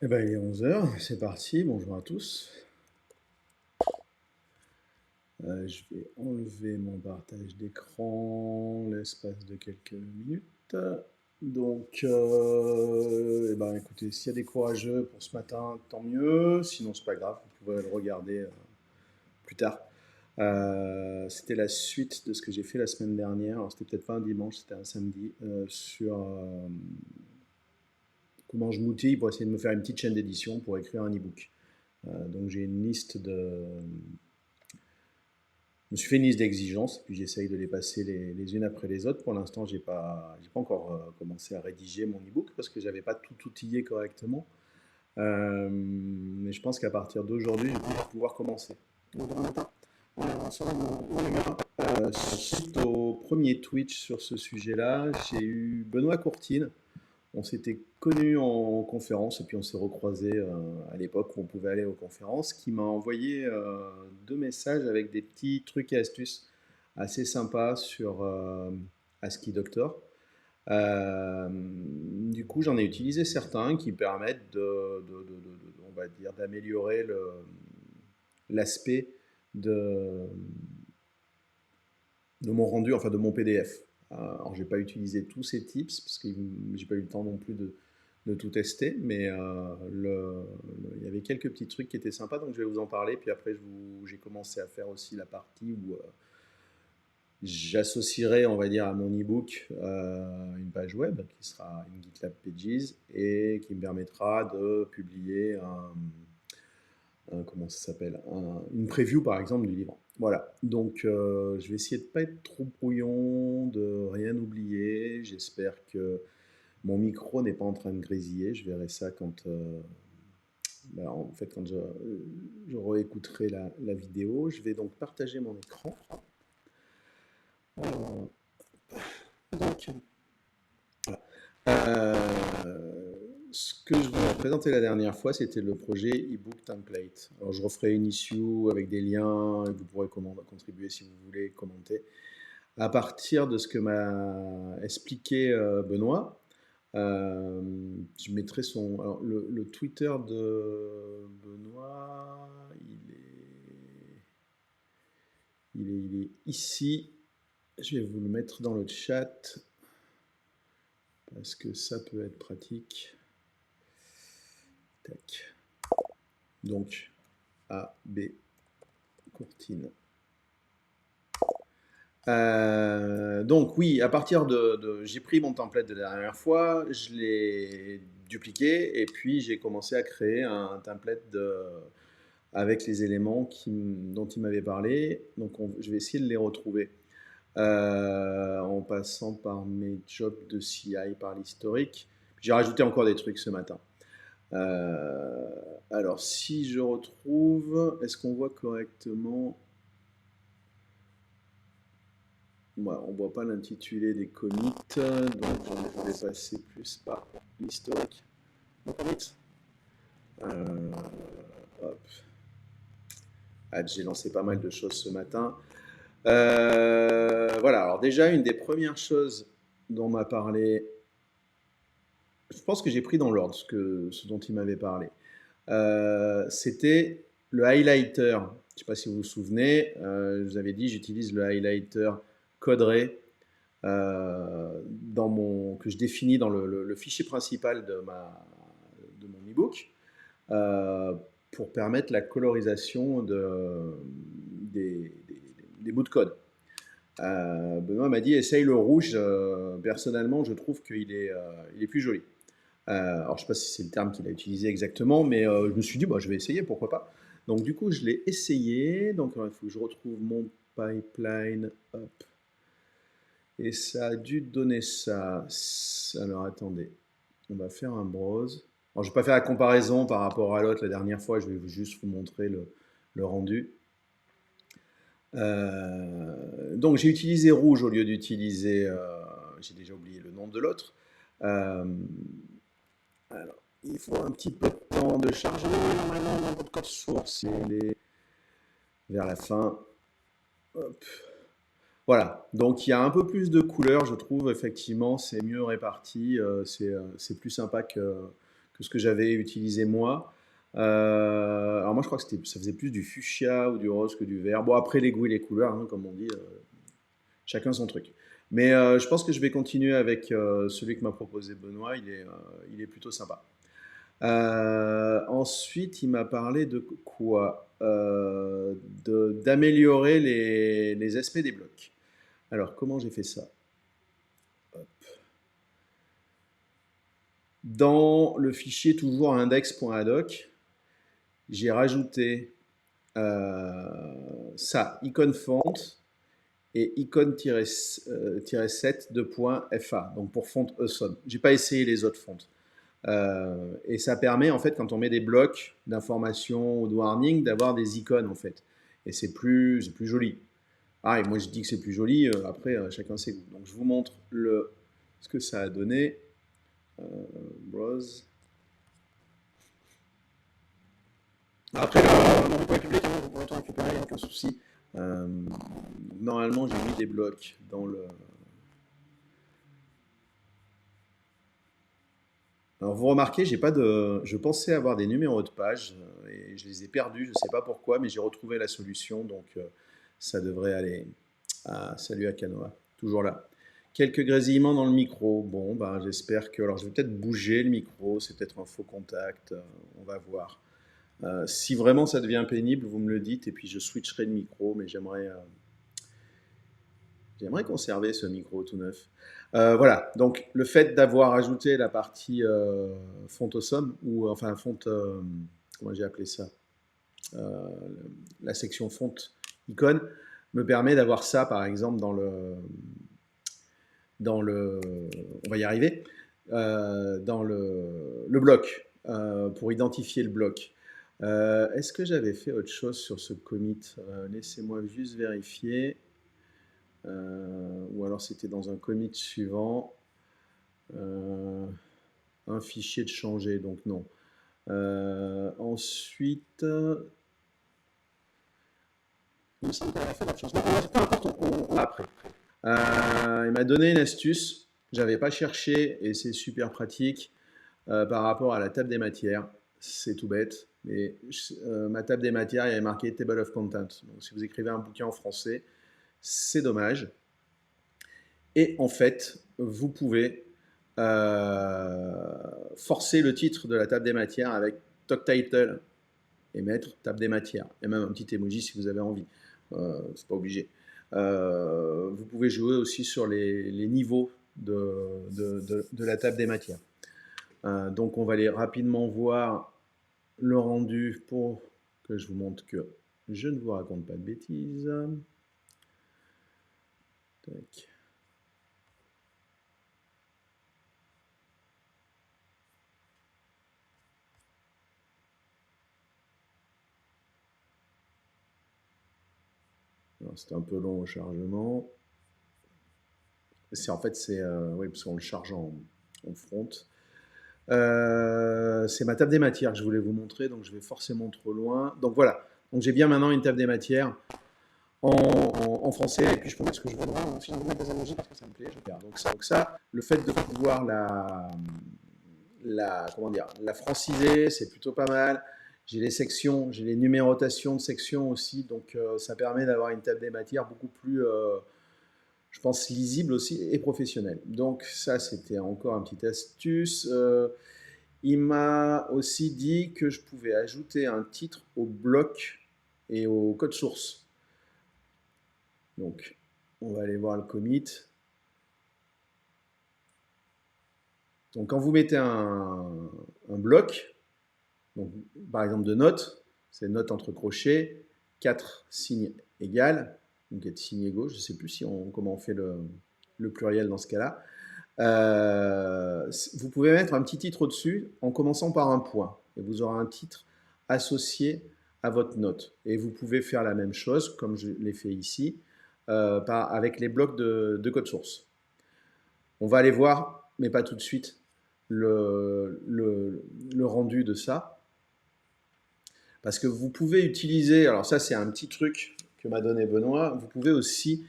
Eh ben, il est 11 h, c'est parti, bonjour à tous. Je vais enlever mon partage d'écran l'espace de quelques minutes. Donc, eh ben, écoutez, s'il y a des courageux pour ce matin, tant mieux. Sinon, c'est pas grave, vous pouvez le regarder plus tard. C'était la suite de ce que j'ai fait la semaine dernière. Alors, c'était peut-être pas un dimanche, c'était un samedi, sur comment je m'outille pour essayer de me faire une petite chaîne d'édition pour écrire un e-book. Donc j'ai une liste de. Je me suis fait une liste d'exigences, puis j'essaye de les passer les unes après les autres. Pour l'instant, j'ai pas encore commencé à rédiger mon e-book parce que j'avais pas tout outillé correctement. Mais je pense qu'à partir d'aujourd'hui, je vais pouvoir commencer. Donc demain matin, on sera mon numéro. Suite au premier Twitch sur ce sujet-là, j'ai eu Benoît Courtine. On s'était connus en conférence et puis on s'est recroisés à l'époque où on pouvait aller aux conférences, qui m'a envoyé 2 messages avec des petits trucs et astuces assez sympas sur ASCII Doctor. Du coup, j'en ai utilisé certains qui permettent on va dire, d'améliorer l'aspect de, de mon rendu, enfin de mon PDF. Alors, j'ai pas utilisé tous ces tips parce que j'ai pas eu le temps non plus de tout tester, mais il y avait quelques petits trucs qui étaient sympas, donc je vais vous en parler. Puis après, j'ai commencé à faire aussi la partie où j'associerai, on va dire, à mon e-book une page web qui sera une GitLab Pages et qui me permettra de publier comment ça s'appelle, une preview par exemple du livre. Voilà, donc je vais essayer de ne pas être trop brouillon, de rien oublier. J'espère que mon micro n'est pas en train de grésiller. Je verrai ça quand, en fait, quand je réécouterai la vidéo. Je vais donc partager mon écran. Alors, donc, voilà. Ce que je vous ai présenté la dernière fois, c'était le projet eBook Template. Alors, je referai une issue avec des liens et vous pourrez contribuer si vous voulez, commenter. À partir de ce que m'a expliqué Benoît, je mettrai son. Alors, le Twitter de Benoît, il est ici. Je vais vous le mettre dans le chat parce que ça peut être pratique. Tac. Donc, A, B, Courtine. Donc oui, à partir j'ai pris mon template de la dernière fois, je l'ai dupliqué et puis j'ai commencé à créer un template avec les éléments dont il m'avait parlé. Donc je vais essayer de les retrouver en passant par mes jobs de CI, par l'historique. J'ai rajouté encore des trucs ce matin. Alors si je retrouve, est-ce qu'on voit correctement? Ouais, on ne voit pas l'intitulé des commits, donc je vais passer plus par l'historique. Euh, hop. Ah, j'ai lancé pas mal de choses ce matin. Voilà, alors déjà, une des premières choses dont m'a parlé, je pense que j'ai pris dans l'ordre ce dont il m'avait parlé. C'était le highlighter. Je ne sais pas si vous vous souvenez, je vous avais dit j'utilise le highlighter Code-Ray que je définis dans le fichier principal de mon e-book pour permettre la colorisation des bouts de code. Benoît m'a dit essaye le rouge. Personnellement, je trouve il est plus joli. Alors, je ne sais pas si c'est le terme qu'il a utilisé exactement, mais je me suis dit, bah, je vais essayer, pourquoi pas. Donc, du coup, je l'ai essayé. Donc, il faut que je retrouve mon pipeline. Hop. Et ça a dû donner ça. Alors, attendez. On va faire un browse. Alors, je ne vais pas faire la comparaison par rapport à l'autre la dernière fois. Je vais juste vous montrer le rendu. Donc, j'ai utilisé rouge au lieu d'utiliser... j'ai déjà oublié le nom de l'autre. Alors, il faut un petit peu de temps de chargement. Normalement, dans votre code source, il est vers la fin. Hop. Voilà, donc il y a un peu plus de couleurs, je trouve, effectivement, c'est mieux réparti, c'est plus sympa que ce que j'avais utilisé moi. Alors moi, je crois que ça faisait plus du fuchsia ou du rose que du vert. Bon, après, les goûts et les couleurs, hein, comme on dit, chacun son truc. Mais je pense que je vais continuer avec celui que m'a proposé Benoît. Il est plutôt sympa. Ensuite, il m'a parlé de quoi? D'améliorer les aspects des blocs. Alors, comment j'ai fait ça? Hop. Dans le fichier toujours index.adoc, j'ai rajouté ça, icône font et icône-7 de .fa, donc pour font awesome. J'ai pas essayé les autres fonts. Et ça permet, en fait, quand on met des blocs d'information ou de warning, d'avoir des icônes, en fait. Et c'est plus joli. Ah, et moi, je dis que c'est plus joli. Après, chacun ses goûts. Donc, je vous montre ce que ça a donné. Browse. Après, mon repo est public, hein, vous pourrez tout récupérer, il n'y a aucun souci. Normalement, j'ai mis des blocs dans le... Alors vous remarquez, j'ai pas de, je pensais avoir des numéros de page et je les ai perdus, je ne sais pas pourquoi, mais j'ai retrouvé la solution, donc ça devrait aller. Ah, salut Akanoa, toujours là. Quelques grésillements dans le micro. Bon, ben, j'espère que... Alors je vais peut-être bouger le micro, c'est peut-être un faux contact, on va voir. Si vraiment ça devient pénible, vous me le dites et puis je switcherai le micro, mais j'aimerais conserver ce micro tout neuf. Voilà, donc le fait d'avoir ajouté la partie font awesome, ou enfin font, comment j'ai appelé ça, euh, la section font icône, me permet d'avoir ça par exemple on va y arriver, dans le bloc, pour identifier le bloc. Est-ce que j'avais fait autre chose sur ce commit? Laissez-moi juste vérifier. Ou alors c'était dans un commit suivant. Un fichier de changer, donc non. Ensuite, il me semble qu'on avait fait d'autres choses. Peu importe, après. Il m'a donné une astuce, j'avais pas cherché et c'est super pratique par rapport à la table des matières. C'est tout bête, mais ma table des matières, il y avait marqué Table of Content. Donc si vous écrivez un bouquin en français, c'est dommage. Et en fait, vous pouvez forcer le titre de la table des matières avec Talk Title et mettre table des matières. Et même un petit emoji si vous avez envie. C'est pas obligé. Vous pouvez jouer aussi sur les niveaux de la table des matières. Donc on va aller rapidement voir le rendu pour que je vous montre que je ne vous raconte pas de bêtises. Tac. C'est un peu long au chargement. En fait, c'est oui, parce qu'on le charge en front. C'est ma table des matières que je voulais vous montrer, donc je vais forcément trop loin. Donc voilà, donc j'ai bien maintenant une table des matières en français, et puis je peux mettre ce que je veux dedans, si j'ai envie de mettre des emojis parce que ça me plaît, je garde. Donc ça, le fait de pouvoir comment dire, la franciser, c'est plutôt pas mal. J'ai les sections, j'ai les numérotations de sections aussi, donc ça permet d'avoir une table des matières beaucoup plus, je pense, lisible aussi et professionnelle. Donc ça, c'était encore une petite astuce. Il m'a aussi dit que je pouvais ajouter un titre au bloc et au code source. Donc, on va aller voir le commit. Donc, quand vous mettez un bloc, donc, par exemple de notes, c'est note entre crochets, 4 signes égales, donc 4 signes égaux, je ne sais plus comment on fait le pluriel dans ce cas-là. Vous pouvez mettre un petit titre au-dessus en commençant par un point, et vous aurez un titre associé à votre note. Et vous pouvez faire la même chose, comme je l'ai fait ici, avec les blocs de code source. On va aller voir, mais pas tout de suite, le rendu de ça. Parce que vous pouvez utiliser, alors ça c'est un petit truc que m'a donné Benoît, vous pouvez aussi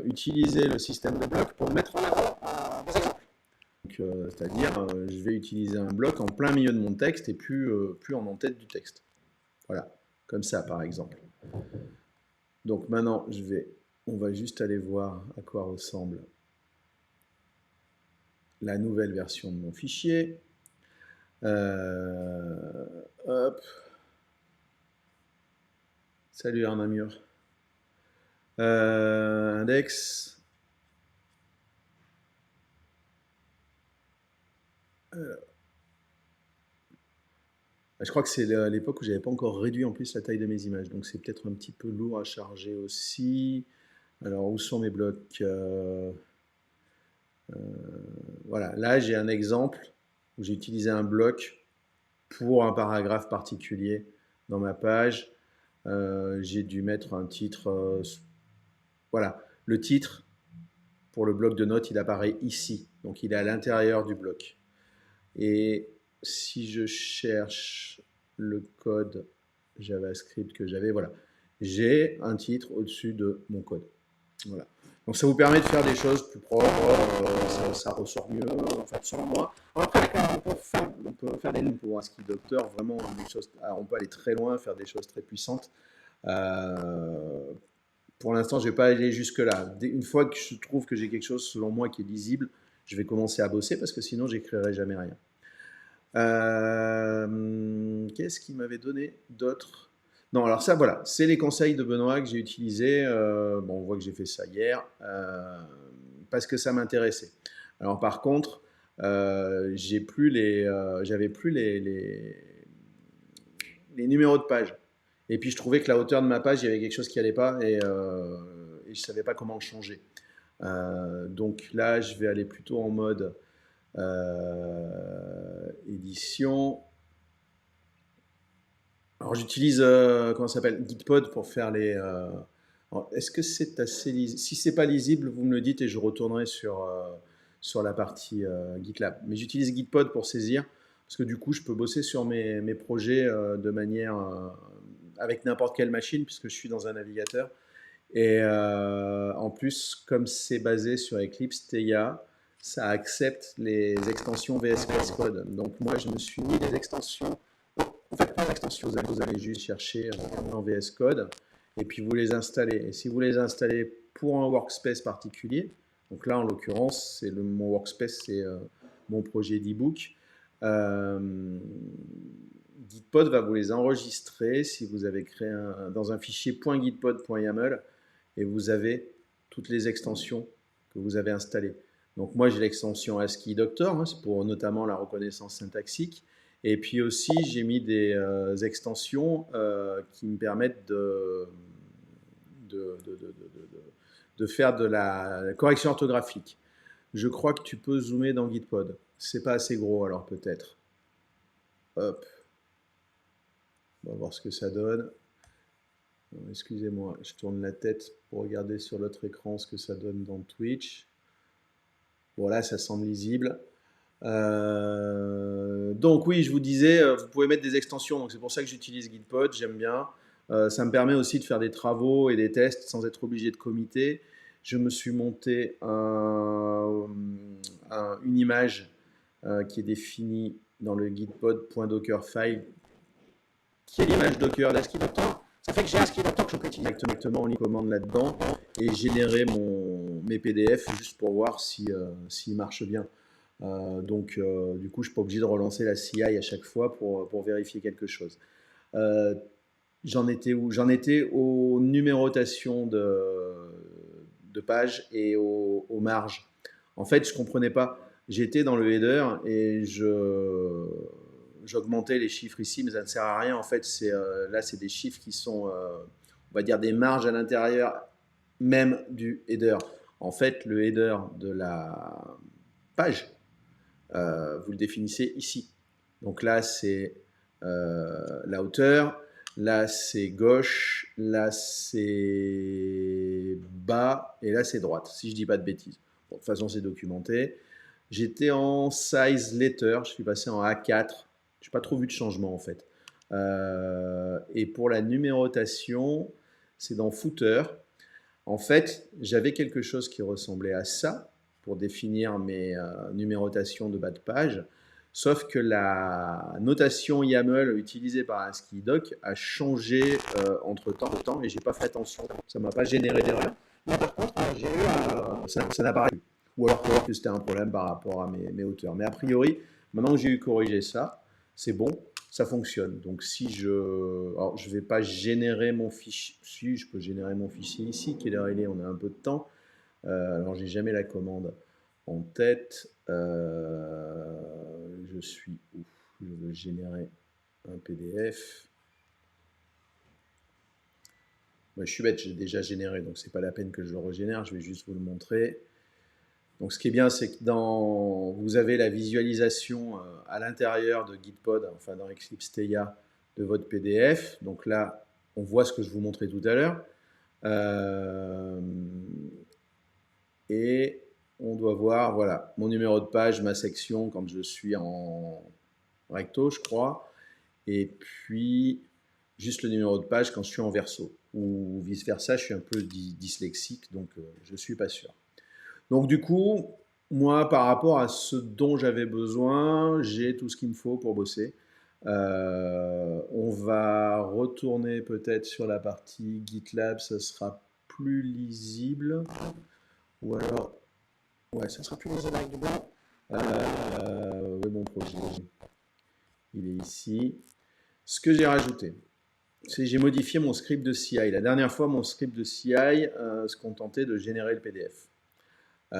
utiliser le système de blocs pour mettre en avant des exemples. C'est-à-dire, je vais utiliser un bloc en plein milieu de mon texte et plus en en-tête du texte. Voilà, comme ça par exemple. Donc maintenant, on va juste aller voir à quoi ressemble la nouvelle version de mon fichier. Hop. Salut Arnamur. Index. Je crois que c'est l'époque où j'avais pas encore réduit en plus la taille de mes images, donc c'est peut-être un petit peu lourd à charger aussi. Alors où sont mes blocs? Voilà, là j'ai un exemple où j'ai utilisé un bloc pour un paragraphe particulier dans ma page. J'ai dû mettre un titre. Voilà, le titre pour le bloc de notes, il apparaît ici, donc il est à l'intérieur du bloc. Et si je cherche le code JavaScript que j'avais, voilà, j'ai un titre au-dessus de mon code. Voilà. Donc ça vous permet de faire des choses plus propres, ça ressort mieux, en fait, selon moi. Après, on peut faire des pour un ski docteur, vraiment des choses, on peut aller très loin, faire des choses très puissantes. Pour l'instant, je ne vais pas aller jusque-là. Une fois que je trouve que j'ai quelque chose, selon moi, qui est lisible, je vais commencer à bosser parce que sinon, j'écrirai jamais rien. Qu'est-ce qu'il m'avait donné d'autre? Non, alors ça, voilà, c'est les conseils de Benoît que j'ai utilisés. Bon, on voit que j'ai fait ça hier parce que ça m'intéressait. Alors par contre, j'avais plus les numéros de page. Et puis je trouvais que la hauteur de ma page, il y avait quelque chose qui allait pas et je savais pas comment le changer. Donc là, je vais aller plutôt en mode édition. Alors j'utilise comment ça s'appelle, Gitpod pour faire les. Est-ce que c'est assez lisible? Si c'est pas lisible, vous me le dites et je retournerai sur la partie GitLab. Mais j'utilise Gitpod pour saisir parce que du coup je peux bosser sur mes projets de manière avec n'importe quelle machine puisque je suis dans un navigateur. Et en plus, comme c'est basé sur Eclipse TIA, ça accepte les extensions VS Code. Donc moi, je me suis mis des extensions. En fait, pas d'extensions, vous allez juste chercher en VS Code et puis vous les installez. Et si vous les installez pour un workspace particulier, donc là en l'occurrence, mon workspace, c'est mon projet d'ebook. Gitpod va vous les enregistrer si vous avez créé dans un fichier .gitpod.yaml et vous avez toutes les extensions que vous avez installées. Donc moi j'ai l'extension ASCII Doctor, hein, c'est pour notamment la reconnaissance syntaxique. Et puis aussi j'ai mis des extensions qui me permettent de faire de la correction orthographique. Je crois que tu peux zoomer dans Gitpod. C'est pas assez gros alors peut-être. Hop. On va voir ce que ça donne. Excusez-moi, je tourne la tête pour regarder sur l'autre écran ce que ça donne dans Twitch. Voilà, ça semble lisible. Donc oui, je vous disais, vous pouvez mettre des extensions. Donc c'est pour ça que j'utilise Gitpod, j'aime bien. Ça me permet aussi de faire des travaux et des tests sans être obligé de commiter. Je me suis monté une image qui est définie dans le gitpod.dockerfile, qui est l'image Docker d'ASCII Doctor. Ça fait que j'ai ASCII Doctor que je peux utiliser directement en commande là-dedans et générer mes PDF juste pour voir s'il marche bien. Du coup, je ne suis pas obligé de relancer la CI à chaque fois pour vérifier quelque chose. J'en étais où? J'en étais aux numérotations de pages et aux marges. En fait, je ne comprenais pas. J'étais dans le header et j'augmentais les chiffres ici, mais ça ne sert à rien. En fait, là, c'est des chiffres qui sont, on va dire, des marges à l'intérieur même du header. En fait, le header de la page, vous le définissez ici. Donc là, c'est la hauteur. Là, c'est gauche. Là, c'est bas. Et là, c'est droite, si je ne dis pas de bêtises. Bon, de toute façon, c'est documenté. J'étais en size letter. Je suis passé en A4. Je n'ai pas trop vu de changement, en fait. Et pour la numérotation, c'est dans footer. En fait, j'avais quelque chose qui ressemblait à ça pour définir mes numérotations de bas de page. Sauf que la notation YAML utilisée par ASCII-Doc a changé entre-temps et j'ai pas fait attention. Ça m'a pas généré d'erreur. Mais par contre, ça n'a pas réussi. Ou alors que c'était un problème par rapport à mes hauteurs. Mais a priori, maintenant que j'ai eu corrigé ça, c'est bon, ça fonctionne. Donc si je... Alors je ne vais pas générer mon fichier. Si, je peux générer mon fichier ici. Quelle heure il est? On a un peu de temps. Alors j'ai jamais la commande en tête. Je suis où? Je veux générer un PDF. Moi, je suis bête, j'ai déjà généré, donc c'est pas la peine que je le régénère. Je vais juste vous le montrer. Donc ce qui est bien, c'est que vous avez la visualisation à l'intérieur de Gitpod, enfin dans Eclipse Theia, de votre PDF. Donc là, on voit ce que je vous montrais tout à l'heure. Et on doit voir, voilà, mon numéro de page, ma section, quand je suis en recto, je crois. Et puis, juste le numéro de page quand je suis en verso. Ou vice-versa, je suis un peu dyslexique, donc je ne suis pas sûr. Donc du coup, moi, par rapport à ce dont j'avais besoin, j'ai tout ce qu'il me faut pour bosser. On va retourner peut-être sur la partie GitLab, ça sera plus lisible. Ou alors, ouais, ça sera plus lisible avec du blanc. Oui, mon projet, il est ici. Ce que j'ai rajouté, c'est que j'ai modifié mon script de CI. La dernière fois, mon script de CI se contentait de générer le PDF. Est-ce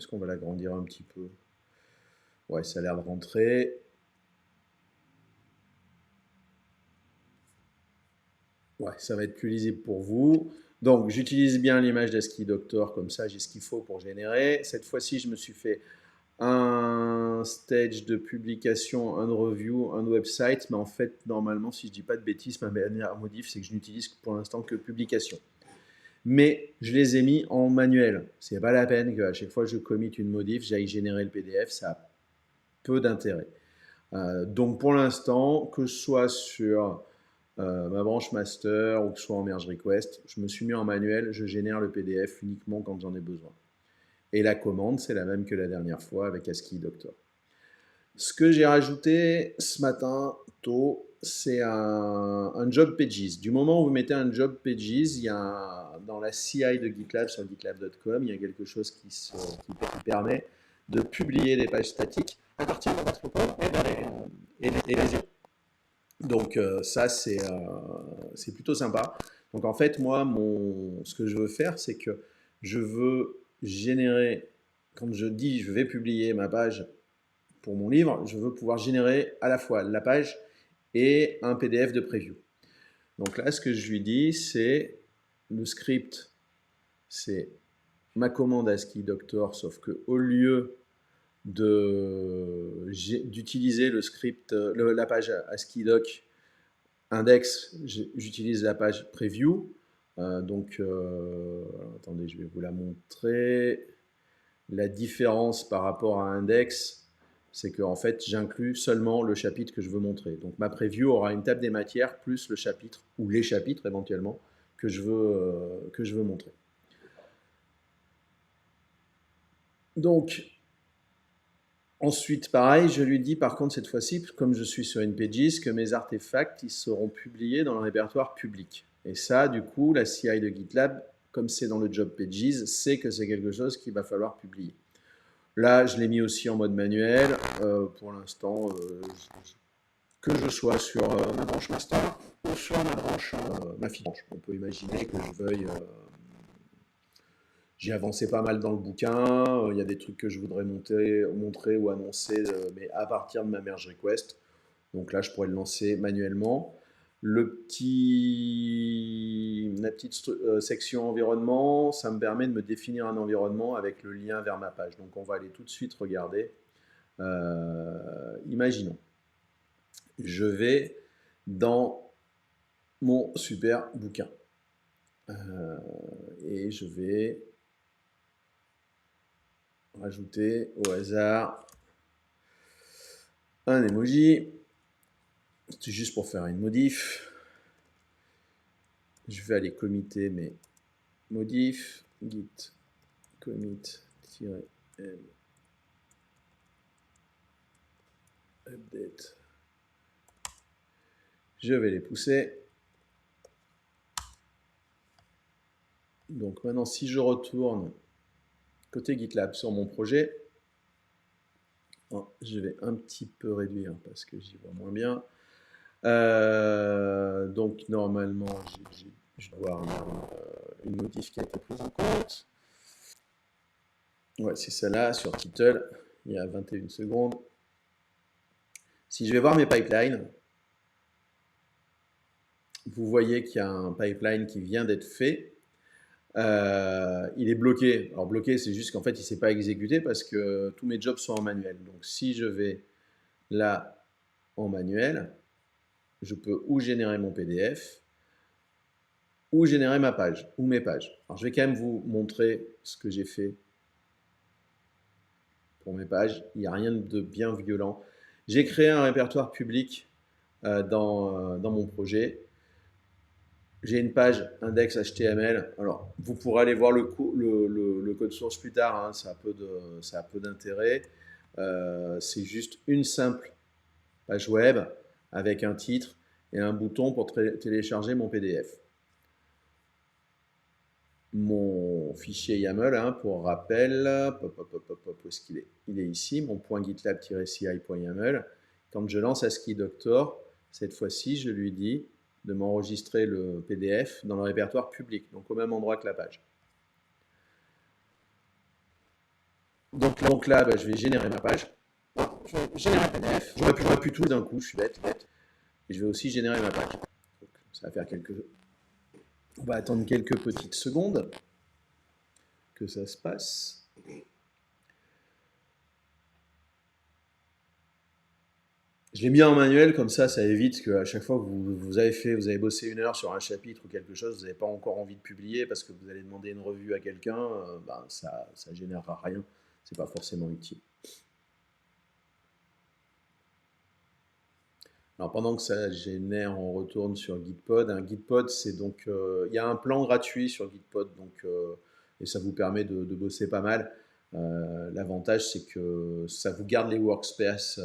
qu'on va l'agrandir un petit peu? Ouais, ça a l'air de rentrer. Ouais, ça va être plus lisible pour vous. Donc, j'utilise bien l'image d'ASCII Doctor, comme ça, j'ai ce qu'il faut pour générer. Cette fois-ci, je me suis fait un stage de publication, un review, un website, mais en fait, normalement, si je dis pas de bêtises, ma dernière modif, c'est que je n'utilise pour l'instant que publication. Mais je les ai mis en manuel. C'est pas la peine qu'à chaque fois que je commit une modif, j'aille générer le PDF, ça a peu d'intérêt. Donc pour l'instant, que je sois sur ma branche master ou que ce soit en merge request, je me suis mis en manuel, je génère le PDF uniquement quand j'en ai besoin. Et la commande, c'est la même que la dernière fois avec ASCII Doctor. Ce que j'ai rajouté ce matin, tôt, c'est un job pages. Du moment où vous mettez un job pages, il y a dans la CI de GitLab sur gitlab.com, il y a quelque chose qui permet de publier des pages statiques à partir de votre code et les donc ça, c'est plutôt sympa. Donc en fait, moi, ce que je veux faire, c'est que je veux générer, quand je dis je vais publier ma page pour mon livre, je veux pouvoir générer à la fois la page et un PDF de preview. Donc là, ce que je lui dis, c'est le script, c'est ma commande ASCII Doctor, sauf que au lieu d'utiliser le script, la page ASCII Doc index, j'utilise la page preview. Attendez, je vais vous la montrer. La différence par rapport à index, c'est que en fait, j'inclus seulement le chapitre que je veux montrer. Donc ma preview aura une table des matières plus le chapitre, ou les chapitres éventuellement, que je veux montrer. Donc, ensuite, pareil, je lui dis par contre cette fois-ci, comme je suis sur NPages, que mes artefacts ils seront publiés dans le répertoire public. Et ça, du coup, la CI de GitLab, comme c'est dans le job pages, sait que c'est quelque chose qu'il va falloir publier. Là, je l'ai mis aussi en mode manuel. Pour l'instant, que je sois sur ma branche master ou sur ma fiche. On peut imaginer que je veuille... j'ai avancé pas mal dans le bouquin. Il y a des trucs que je voudrais montrer ou annoncer, mais à partir de ma merge request. Donc là, je pourrais le lancer manuellement. La petite section environnement, ça me permet de me définir un environnement avec le lien vers ma page. Donc on va aller tout de suite regarder. Imaginons, je vais dans mon super bouquin et je vais rajouter au hasard un emoji. C'est juste pour faire une modif. Je vais aller committer mes modifs, git commit-m update. Je vais les pousser. Donc maintenant, si je retourne côté GitLab sur mon projet, je vais un petit peu réduire parce que j'y vois moins bien. Donc normalement, je dois avoir une modif qui a été prise en compte. Ouais, c'est celle-là sur title, il y a 21 secondes. Si je vais voir mes pipelines, vous voyez qu'il y a un pipeline qui vient d'être fait. Il est bloqué. Alors bloqué, c'est juste qu'en fait, il ne s'est pas exécuté parce que tous mes jobs sont en manuel. Donc si je vais là en manuel, je peux ou générer mon PDF, ou générer ma page, ou mes pages. Alors je vais quand même vous montrer ce que j'ai fait pour mes pages. Il n'y a rien de bien violent. J'ai créé un répertoire public dans mon projet. J'ai une page index HTML. Alors, vous pourrez aller voir le code source plus tard, hein, ça a peu d'intérêt. C'est juste une simple page web avec un titre et un bouton pour télécharger mon PDF. Mon fichier YAML, hein, pour rappel, où est-ce qu'il est? Il est ici, mon .gitlab-ci.yaml. Quand je lance ASCII Doctor, cette fois-ci, je lui dis de m'enregistrer le PDF dans le répertoire public, donc au même endroit que la page. Donc là, bah, je vais générer ma page. Je vais générer un PDF. J'aurais pu tout d'un coup, je suis bête. Et je vais aussi générer ma page. Donc, ça va faire quelques... On va attendre quelques petites secondes que ça se passe. Je l'ai mis en manuel, comme ça évite qu'à chaque fois que vous avez bossé une heure sur un chapitre ou quelque chose, vous n'avez pas encore envie de publier parce que vous allez demander une revue à quelqu'un, ça ne générera rien, c'est pas forcément utile. Alors pendant que ça génère, on retourne sur Gitpod. Un Gitpod, c'est donc, il y a un plan gratuit sur Gitpod, donc, et ça vous permet de bosser pas mal. L'avantage, c'est que ça vous garde les workspaces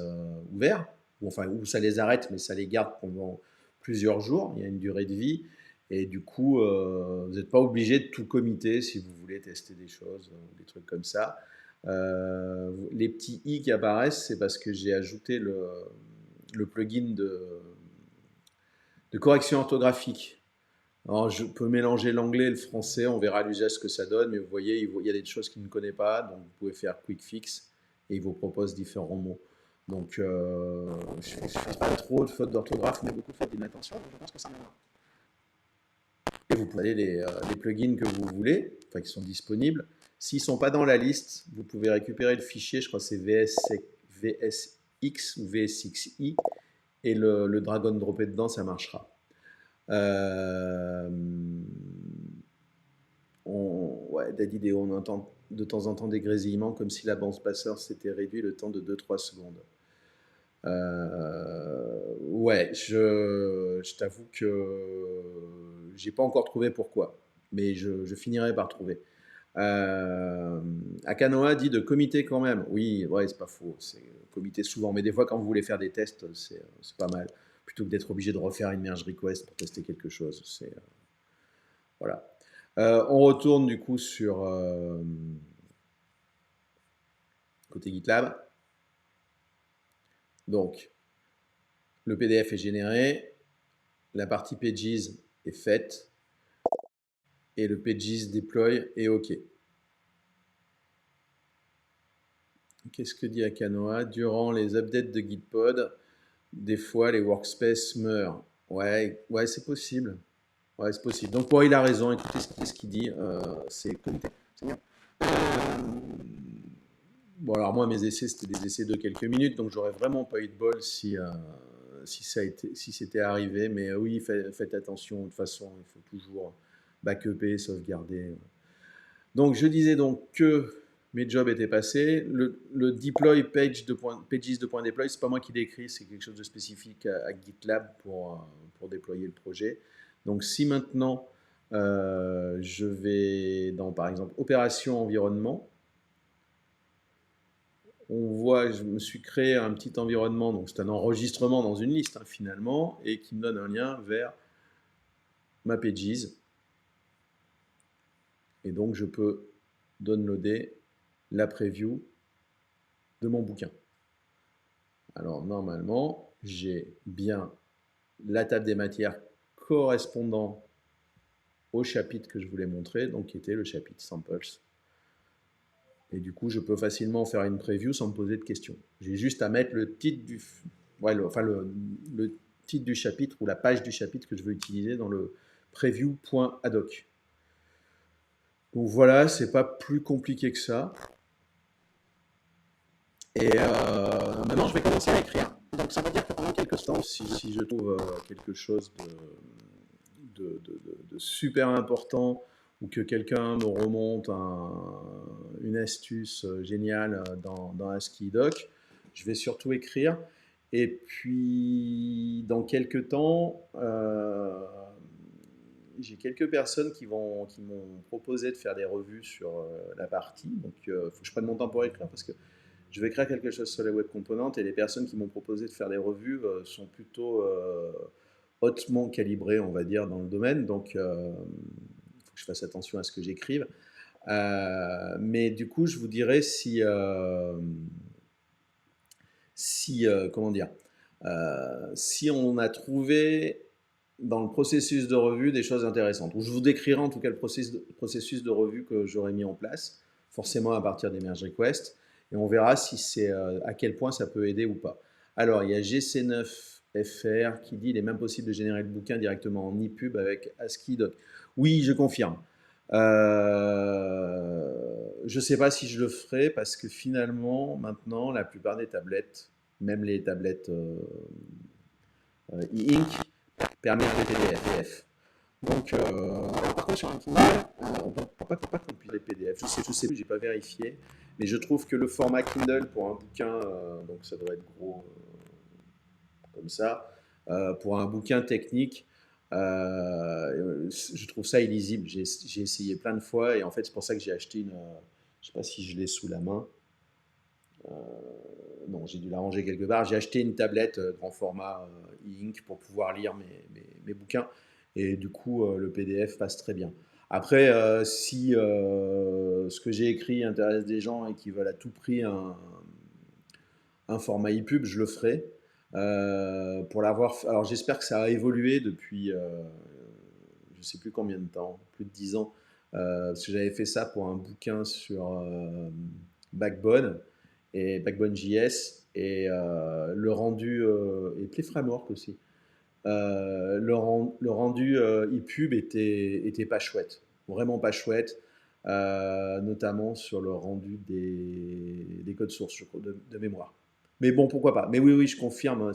ouverts, ou ça les arrête, mais ça les garde pendant plusieurs jours. Il y a une durée de vie, et du coup, vous n'êtes pas obligé de tout committer si vous voulez tester des choses ou des trucs comme ça. Les petits i qui apparaissent, c'est parce que j'ai ajouté le plugin de correction orthographique. Alors, je peux mélanger l'anglais et le français, on verra à l'usage ce que ça donne, mais vous voyez, il y a des choses qu'il ne connaît pas, donc vous pouvez faire Quick Fix et il vous propose différents mots. Donc, je ne fais pas trop de fautes d'orthographe, mais beaucoup de fautes d'inattention, donc je pense que ça m'aidera. Et vous pouvez les plugins que vous voulez, enfin qui sont disponibles. S'ils ne sont pas dans la liste, vous pouvez récupérer le fichier, je crois que c'est VSX ou VSXi, et le drag and dropper dedans, ça marchera. Ouais, Dadideo, on entend de temps en temps des grésillements comme si la bande passeur s'était réduit le temps de 2-3 secondes. Ouais, je t'avoue que j'ai pas encore trouvé pourquoi, mais je finirai par trouver. Akanoa dit de committer quand même. Oui, ouais, c'est pas faux, c'est committer souvent, mais des fois quand vous voulez faire des tests, c'est pas mal. Plutôt que d'être obligé de refaire une merge request pour tester quelque chose. Voilà. On retourne du coup sur côté GitLab. Donc, le PDF est généré, la partie pages est faite, et le pages deploy est OK. Qu'est-ce que dit Akanoa? Durant les updates de Gitpod, des fois les workspaces meurent. Ouais, c'est possible. Ouais, c'est possible. Donc, il a raison. Écoutez ce qu'il dit. C'est bien. Bon, alors moi, mes essais, c'était des essais de quelques minutes, donc j'aurais vraiment pas eu de bol si c'était arrivé. Mais oui, faites attention. De toute façon, il faut toujours backuper, sauvegarder. Donc, je disais donc que mes jobs étaient passés. Le deploy pages de point deploy, c'est pas moi qui l'écris, c'est quelque chose de spécifique à GitLab pour déployer le projet. Donc, si maintenant Je vais dans, par exemple, opération environnement. On voit, je me suis créé un petit environnement, donc c'est un enregistrement dans une liste, hein, finalement, et qui me donne un lien vers ma Pages. Et donc, je peux downloader la preview de mon bouquin. Alors, normalement, j'ai bien la table des matières correspondant au chapitre que je voulais montrer, donc qui était le chapitre Samples. Et du coup, je peux facilement faire une preview sans me poser de questions. J'ai juste à mettre le titre du, ouais, le titre du chapitre ou la page du chapitre que je veux utiliser dans le preview.adoc. Donc voilà, c'est pas plus compliqué que ça. Et maintenant, je vais commencer à écrire. Donc ça veut dire que pendant quelques temps, si je trouve quelque chose de super important ou que quelqu'un me remonte une astuce géniale dans ASCII-Doc, je vais surtout écrire. Et puis, dans quelques temps, j'ai quelques personnes qui m'ont proposé de faire des revues sur la partie. Donc, il faut que je prenne mon temps pour écrire parce que je vais écrire quelque chose sur les web components et les personnes qui m'ont proposé de faire des revues sont plutôt hautement calibrées, on va dire, dans le domaine. Donc, il faut que je fasse attention à ce que j'écrive. Mais du coup, je vous dirais comment dire, si on a trouvé dans le processus de revue des choses intéressantes. Ou je vous décrirai en tout cas le processus de revue que j'aurais mis en place, forcément à partir des merge requests, et on verra si c'est à quel point ça peut aider ou pas. Alors, il y a GC9FR qui dit il est même possible de générer le bouquin directement en EPUB avec ASCII-Doc. Oui, je confirme. Je ne sais pas si je le ferai parce que finalement, maintenant, la plupart des tablettes, même les tablettes e-ink, permettent les PDF. Donc, par contre, sur un Kindle, on ne peut pas compiler les PDF. Je sais plus, j'ai pas vérifié, mais je trouve que le format Kindle pour un bouquin, donc ça doit être gros comme ça, pour un bouquin technique, je trouve ça illisible. J'ai essayé plein de fois et en fait, c'est pour ça que j'ai acheté une. Je sais pas si je l'ai sous la main. Non, j'ai dû la ranger quelque part. J'ai acheté une tablette grand format e-ink pour pouvoir lire mes bouquins. Et du coup, le PDF passe très bien. Après, si ce que j'ai écrit intéresse des gens et qu'ils veulent à tout prix un format e-pub, je le ferai. Pour l'avoir. Alors, j'espère que ça a évolué depuis je ne sais plus combien de temps, plus de 10 ans. Parce que j'avais fait ça pour un bouquin sur Backbone et Backbone JS et le rendu et Play Framework aussi. Le rendu ePub était pas chouette, vraiment pas chouette, notamment sur le rendu des codes sources de mémoire. Mais bon, pourquoi pas. Mais oui, oui, je confirme,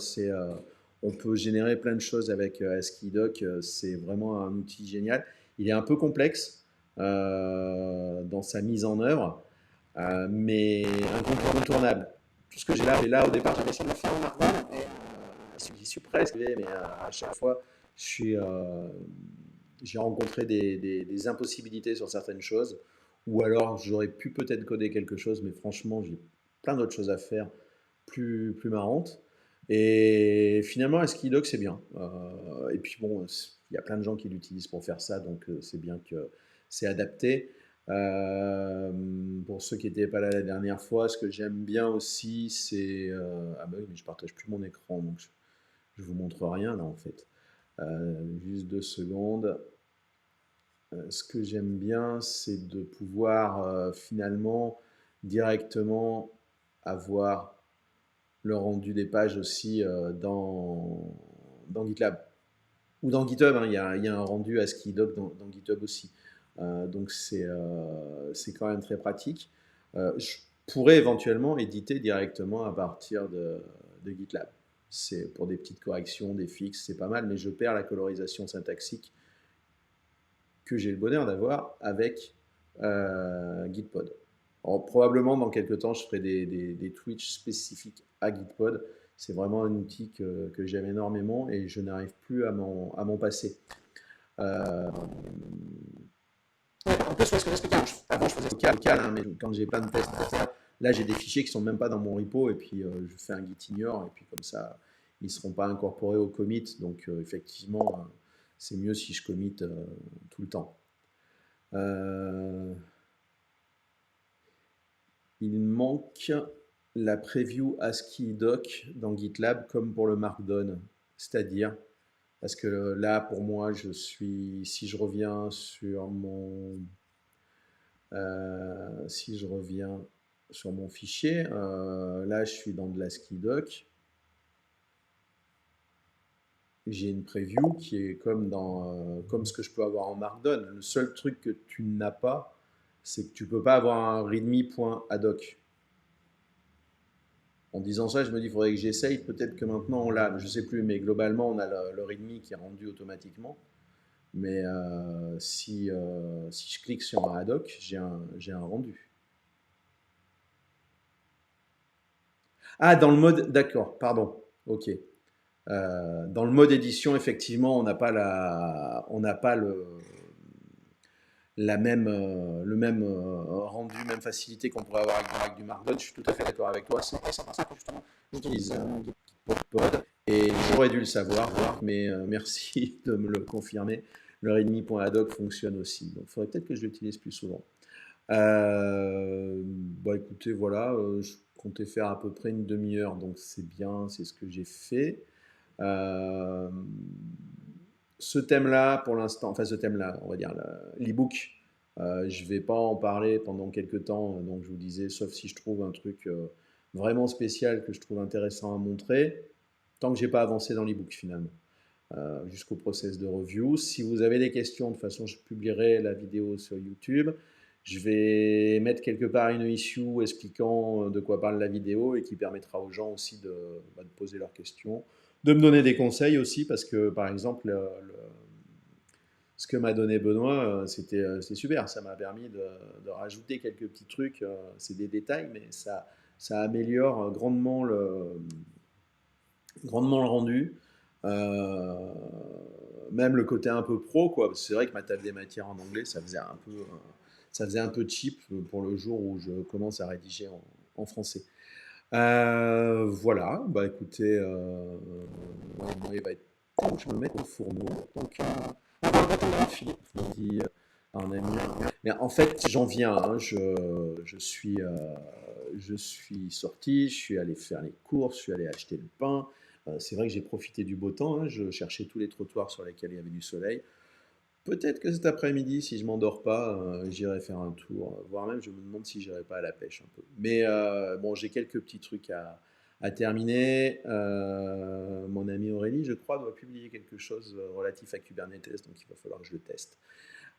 on peut générer plein de choses avec ASCII-Doc, c'est vraiment un outil génial. Il est un peu complexe dans sa mise en œuvre, mais incontournable. Tout ce que j'ai là au départ, j'avais essayé de le faire en Markdown, et j'y suis presque, mais à chaque fois, j'ai rencontré des impossibilités sur certaines choses, ou alors j'aurais pu peut-être coder quelque chose, mais franchement, j'ai plein d'autres choses à faire plus marrantes. Et finalement, ASCII-Doc, c'est bien. Et puis bon, il y a plein de gens qui l'utilisent pour faire ça, donc c'est bien que c'est adapté. Pour ceux qui n'étaient pas là la dernière fois, ce que j'aime bien aussi, c'est... ah bah oui, mais je partage plus mon écran, donc je vous montre rien là en fait. Juste 2 secondes. Ce que j'aime bien, c'est de pouvoir finalement directement avoir le rendu des pages aussi dans GitLab. Ou dans GitHub, hein, il y a un rendu ASCII-Doc dans GitHub aussi. Donc c'est quand même très pratique. Je pourrais éventuellement éditer directement à partir de GitLab. C'est pour des petites corrections, des fixes, c'est pas mal, mais je perds la colorisation syntaxique que j'ai le bonheur d'avoir avec Gitpod. Alors, probablement dans quelques temps, je ferai des Twitch spécifiques à Gitpod. C'est vraiment un outil que j'aime énormément et je n'arrive plus à m'en passer. Euh, Ouais, en plus, ouais, ce que j'expliquais avant, je faisais local, hein, mais quand j'ai plein de tests à faire, là j'ai des fichiers qui sont même pas dans mon repo et puis je fais un git ignore et puis comme ça ils seront pas incorporés au commit. Donc effectivement, c'est mieux si je commit tout le temps. Euh, il manque la preview ASCII doc dans GitLab comme pour le Markdown, c'est-à-dire parce que là pour moi si je reviens sur si je reviens sur mon fichier, là je suis dans de l'ASCII doc, j'ai une preview qui est comme ce que je peux avoir en Markdown. Le seul truc que tu n'as pas, c'est que tu peux pas avoir un readme.adoc. En disant ça, je me dis, il faudrait que j'essaye. Peut-être que maintenant on l'a, je sais plus, mais globalement, on a le readme qui est rendu automatiquement. Mais si je clique sur un addoc, j'ai un rendu. Ah, dans le mode, d'accord, pardon. Ok. Dans le mode édition, effectivement, on n'a pas le même rendu, même facilité qu'on pourrait avoir avec du Markdown. Je suis tout à fait d'accord avec toi. C'est pour ça que justement, j'utilise Gitpod et j'aurais dû le savoir, mais merci de me le confirmer. Le readme.adoc fonctionne aussi. Donc, il faudrait peut-être que je l'utilise plus souvent. Bah écoutez, voilà, je comptais faire à peu près une demi-heure, donc c'est bien, c'est ce que j'ai fait. Euh, Ce thème-là, pour l'instant, enfin ce thème-là, on va dire l'e-book, je ne vais pas en parler pendant quelques temps, donc je vous disais, sauf si je trouve un truc vraiment spécial que je trouve intéressant à montrer, tant que j'ai pas avancé dans l'e-book finalement, jusqu'au process de review. Si vous avez des questions, de toute façon, je publierai la vidéo sur YouTube. Je vais mettre quelque part une issue expliquant de quoi parle la vidéo et qui permettra aux gens aussi de poser leurs questions, de me donner des conseils aussi, parce que par exemple, ce que m'a donné Benoît, c'était super. Ça m'a permis de rajouter quelques petits trucs. C'est des détails, mais ça améliore grandement le rendu. Euh, Même le côté un peu pro, quoi. C'est vrai que ma table des matières en anglais, ça faisait un peu cheap pour le jour où je commence à rédiger en français. Voilà, bah écoutez, moi, il va être temps que je me mette au fourneau. Donc, on va attendre Philippe, me dit un ami. Mais en fait, j'en viens, hein, je suis sorti, je suis allé faire les courses, je suis allé acheter le pain. C'est vrai que j'ai profité du beau temps, hein, je cherchais tous les trottoirs sur lesquels il y avait du soleil. Peut-être que cet après-midi, si je m'endors pas, j'irai faire un tour, voire même je me demande si j'irai pas à la pêche un peu. Mais bon, j'ai quelques petits trucs à terminer. Mon ami Aurélie, je crois, doit publier quelque chose relatif à Kubernetes, donc il va falloir que je le teste.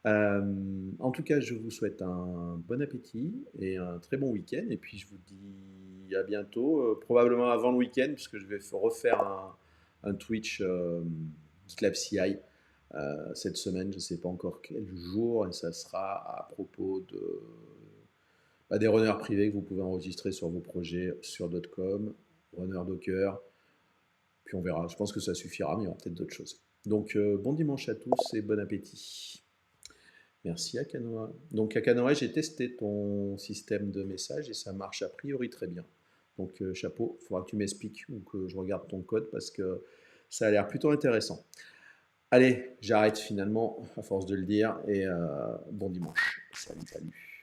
En tout cas, je vous souhaite un bon appétit et un très bon week-end. Et puis, je vous dis à bientôt, probablement avant le week-end, puisque je vais refaire un Twitch GitLab CI cette semaine. Je ne sais pas encore quel jour, et ça sera à propos des runners privés que vous pouvez enregistrer sur vos projets sur .com, runner Docker. Puis on verra. Je pense que ça suffira, mais il y aura peut-être d'autres choses. Donc, bon dimanche à tous et bon appétit. Merci Akanoa. Donc Akanoa, j'ai testé ton système de message et ça marche a priori très bien. Donc chapeau, il faudra que tu m'expliques ou que je regarde ton code parce que ça a l'air plutôt intéressant. Allez, j'arrête finalement à force de le dire et bon dimanche. Salut, salut.